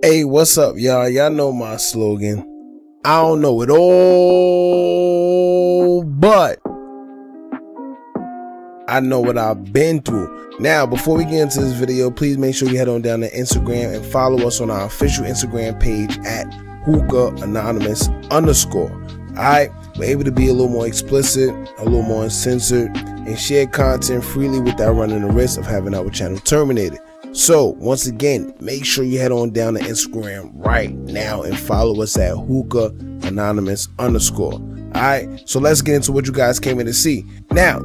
Hey, what's up, y'all? Y'all know my slogan. I don't know it all, but I know what I've been through. Now, before we get into this video, please make sure you head on down to Instagram and follow us on our official Instagram page at hookah_anonymous_. Alright, we're able to be a little more explicit, a little more uncensored, and share content freely without running the risk of having our channel terminated. So, once again, make sure you head on down to Instagram right now and follow us at hookah_anonymous_. Alright, so let's get into what you guys came in to see. Now,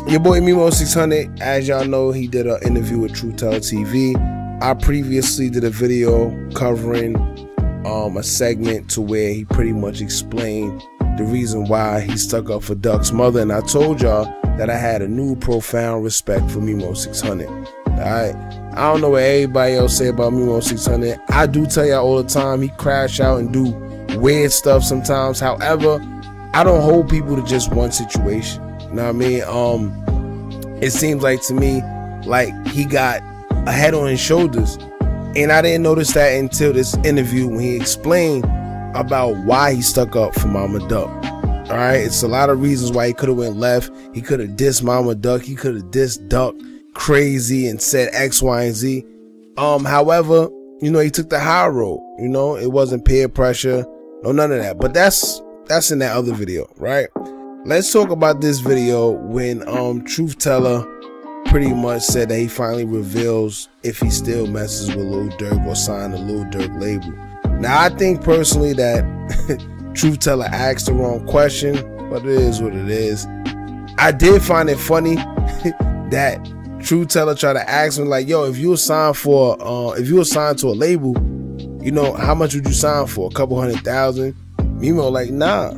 your boy Memo600, as y'all know, he did an interview with TruthTellerTV. I previously did a video covering a segment to where he pretty much explained the reason why he stuck up for Durk's mother, and I told y'all that I had a new profound respect for Memo600. Alright, I don't know what everybody else say about Memo600. I do tell y'all all the time he crash out and do weird stuff sometimes. However, I don't hold people to just one situation. You know what I mean? It seems like to me like he got a head on his shoulders, and I didn't notice that until this interview when he explained about why he stuck up for Mama Durk. All right, it's a lot of reasons why he could have went left. He could have dissed Mama Durk. He could have dissed Durk crazy and said X, Y, and Z. However, you know, he took the high road. You know, it wasn't peer pressure, no, none of that. But that's in that other video, right? Let's talk about this video when Truth Teller pretty much said that he finally reveals if he still messes with Lil Durk or signed the Lil Durk label. Now, I think personally that Truth Teller asked the wrong question, but it is what it is. I did find it funny that Truth Teller tried to ask him like, yo, if you were signed to a label, you know, how much would you sign for? A couple $100,000? Memo like, nah,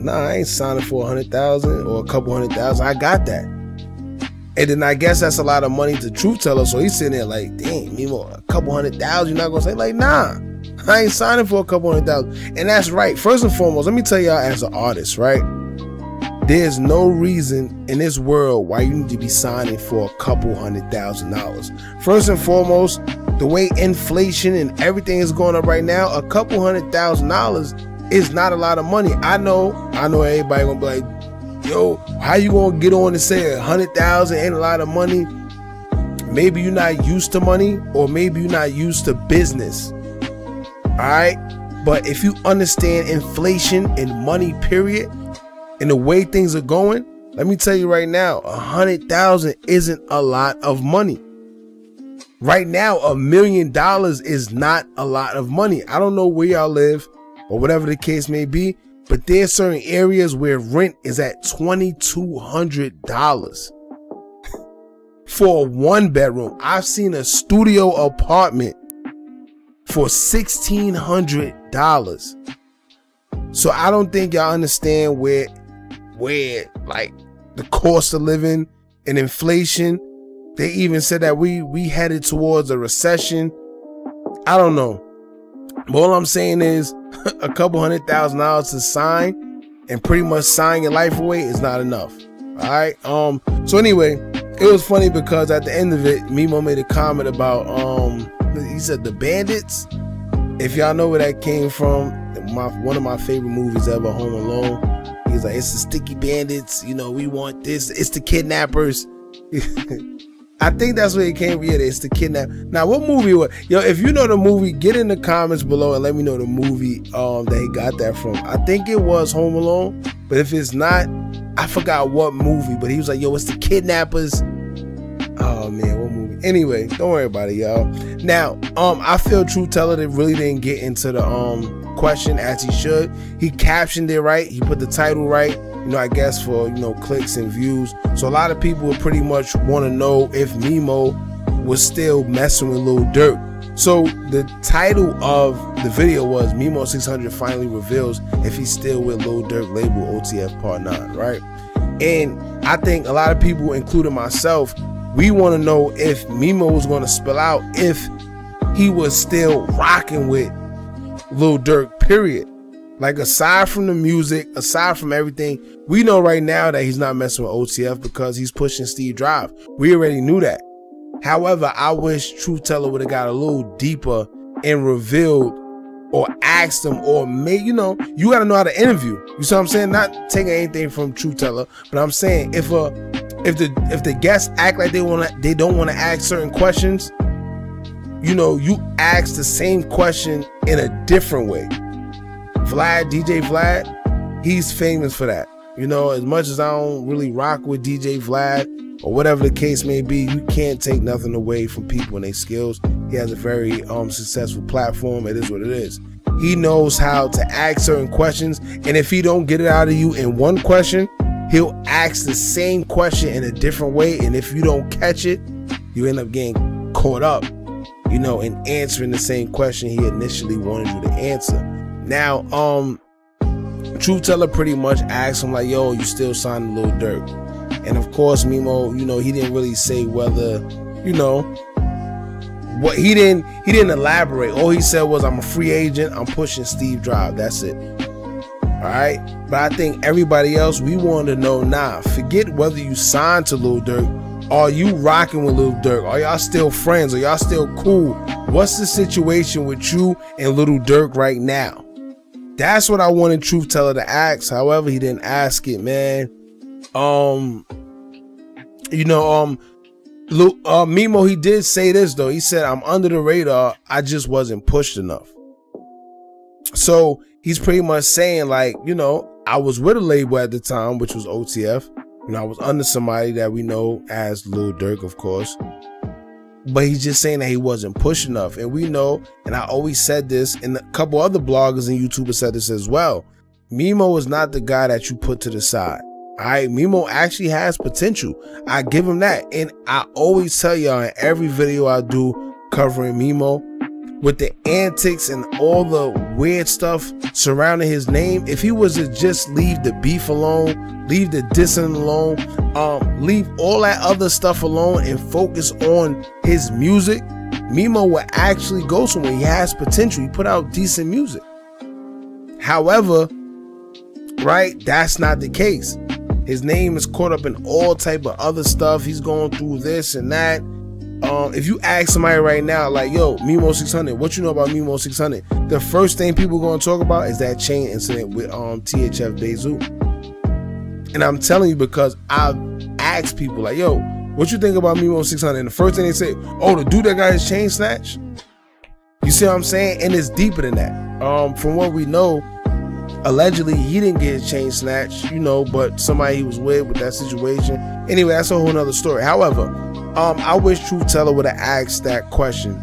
I ain't signing for 100,000 or a couple $100,000. I got that. And then I guess that's a lot of money to Truth Teller. So he's sitting there like, dang, Memo, a couple $100,000. You're not gonna say like, nah, I ain't signing for a couple $100,000. And that's right. First and foremost, let me tell y'all as an artist, right? There's no reason in this world why you need to be signing for a couple $100,000. First and foremost, the way inflation and everything is going up right now, a couple $100,000 is not a lot of money. I know everybody gonna be like, yo, how you gonna get on and say 100,000 ain't a lot of money? Maybe you're not used to money, or maybe you're not used to business. Alright? But if you understand inflation and money, period, and the way things are going, let me tell you right now, 100,000 isn't a lot of money. Right now, $1 million is not a lot of money. I don't know where y'all live or whatever the case may be, but there's certain areas where rent is at $2,200 for a 1-bedroom. I've seen a studio apartment for $1,600. So I don't think y'all understand where like the cost of living and inflation. They even said that we headed towards a recession. I don't know. But all I'm saying is a couple $100,000 to sign and pretty much sign your life away is not enough. All right. So anyway, it was funny because at the end of it, Memo made a comment about he said the Bandits. If y'all know where that came from, one of my favorite movies ever, Home Alone. He's like, it's the sticky bandits. You know, we want this. It's the kidnappers. I think that's where it came from. Yeah, it's the kidnap. Now, what movie was? Yo, if you know the movie, get in the comments below and let me know the movie that he got that from. I think it was Home Alone, but if it's not, I forgot what movie. But he was like, yo, it's the kidnappers. Oh man, what movie? Anyway, don't worry about it, y'all. Now, I feel Truth Teller that really didn't get into the question as he should. He captioned it right. He put the title right. You know, I guess for, you know, clicks and views. So a lot of people would pretty much want to know if Memo was still messing with Lil Durk. So the title of the video was Memo600 finally reveals if he's still with Lil Durk label OTF Part 9, right? And I think a lot of people, including myself, we want to know if Memo was going to spill out if he was still rocking with Lil Durk, period. Like, aside from the music, aside from everything, we know right now that he's not messing with OTF because he's pushing Steve Drive. We already knew that. However, I wish Truth Teller would have got a little deeper and revealed or asked them or made, you know, you got to know how to interview. You see what I'm saying? Not taking anything from Truth Teller, but I'm saying if the guests act like they don't want to ask certain questions, you know, you ask the same question in a different way. DJ Vlad, he's famous for that. You know, as much as I don't really rock with DJ Vlad or whatever the case may be, you can't take nothing away from people and their skills. He has a very successful platform. It is what it is. He knows how to ask certain questions, and if he don't get it out of you in one question, he'll ask the same question in a different way, and if you don't catch it, you end up getting caught up, you know, in answering the same question he initially wanted you to answer. Now, Truth Teller pretty much asked him like, yo, you still signed Lil Durk? And of course, Memo, you know, he didn't really say whether, you know, what he didn't elaborate. All he said was, I'm a free agent, I'm pushing Steve Drive. That's it. All right. But I think everybody else, we wanted to know, nah, forget whether you signed to Lil Durk. Are you rocking with Lil Durk? Are y'all still friends? Are y'all still cool? What's the situation with you and Lil Durk right now? That's what I wanted Truth Teller to ask. However, he didn't ask it, man. You know, Memo, he did say this though. He said, I'm under the radar, I just wasn't pushed enough. So he's pretty much saying like, you know, I was with a label at the time, which was OTF. You know, I was under somebody that we know as Lil Durk, of course. But he's just saying that he wasn't pushed enough. And we know, and I always said this, and a couple other bloggers and YouTubers said this as well, Memo is not the guy that you put to the side. All right, Memo actually has potential. I give him that. And I always tell y'all in every video I do covering Memo, with the antics and all the weird stuff surrounding his name, if he was to just leave the beef alone, leave the dissing alone, leave all that other stuff alone and focus on his music, Memo will actually go somewhere. He has potential. He put out decent music. However, right, that's not the case. His name is caught up in all type of other stuff. He's going through this and that. If you ask somebody right now, like, yo, Memo600, what you know about Memo600? The first thing people are going to talk about is that chain incident with THF Bezu. And I'm telling you because I've asked people like, yo, what you think about Memo600? And the first thing they say, oh, the dude that got his chain snatched. You see what I'm saying? And it's deeper than that. From what we know, allegedly he didn't get his chain snatched, you know, but somebody he was with that situation. Anyway, that's a whole nother story. However, I wish Truth Teller would have asked that question.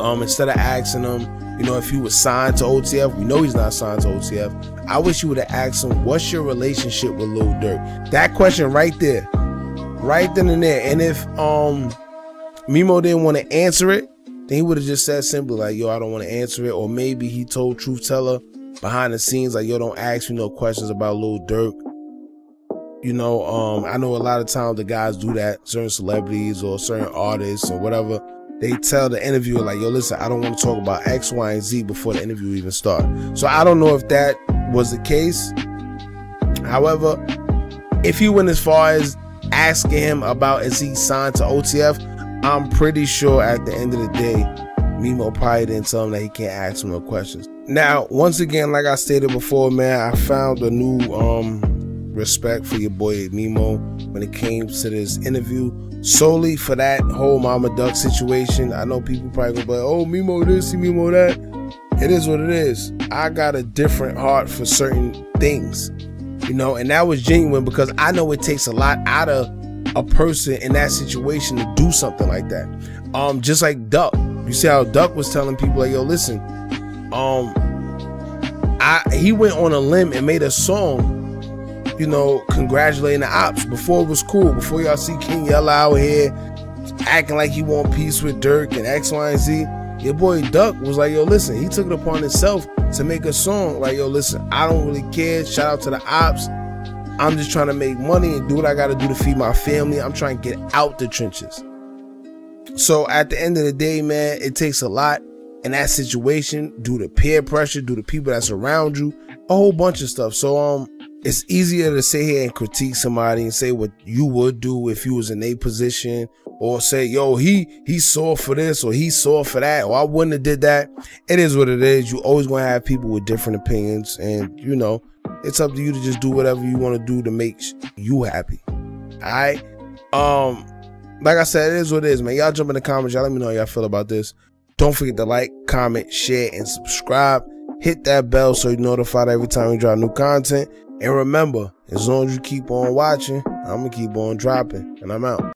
Instead of asking him, you know, if he was signed to OTF. We know he's not signed to OTF. I wish you would have asked him, what's your relationship with Lil Durk? That question right there, right then and there. And if Memo didn't want to answer it, then he would have just said simply like, yo, I don't want to answer it. Or maybe he told Truth Teller behind the scenes like, yo, don't ask me no questions about Lil Durk. You know, I know a lot of times the guys do that, certain celebrities or certain artists or whatever. They tell the interviewer like, yo, listen, I don't want to talk about X, Y, and Z before the interview even starts. So I don't know if that was the case. However, if he went as far as asking him about is he signed to OTF, I'm pretty sure at the end of the day, Memo probably didn't tell him that he can't ask him no questions. Now, once again, like I stated before, man, I found a new respect for your boy Memo when it came to this interview, solely for that whole Mama Duck situation. I know people probably go, oh, Memo this, Memo that. It is what it is. I got a different heart for certain things, you know, and that was genuine because I know it takes a lot out of a person in that situation to do something like that. Just like Duck. You see how Duck was telling people like, yo, listen, he went on a limb and made a song, you know, congratulating the ops before it was cool, before y'all see King Yall out here acting like he want peace with Durk and X, Y, and Z. Your boy Duck was like, yo, listen, he took it upon himself to make a song like, yo, listen, I don't really care. Shout out to the ops. I'm just trying to make money and do what I got to do to feed my family. I'm trying to get out the trenches. So at the end of the day, man, it takes a lot in that situation due to peer pressure, due to people that's around you, a whole bunch of stuff. So it's easier to sit here and critique somebody and say what you would do if you was in their position or say, yo, he saw for this or he saw for that, or I wouldn't have did that. It is what it is. You always gonna have people with different opinions, and you know, it's up to you to just do whatever you want to do to make you happy. Alright? Like I said, it is what it is, man. Y'all jump in the comments, y'all let me know how y'all feel about this. Don't forget to like, comment, share, and subscribe. Hit that bell so you're notified every time we drop new content. And remember, as long as you keep on watching, I'm going to keep on dropping. And I'm out.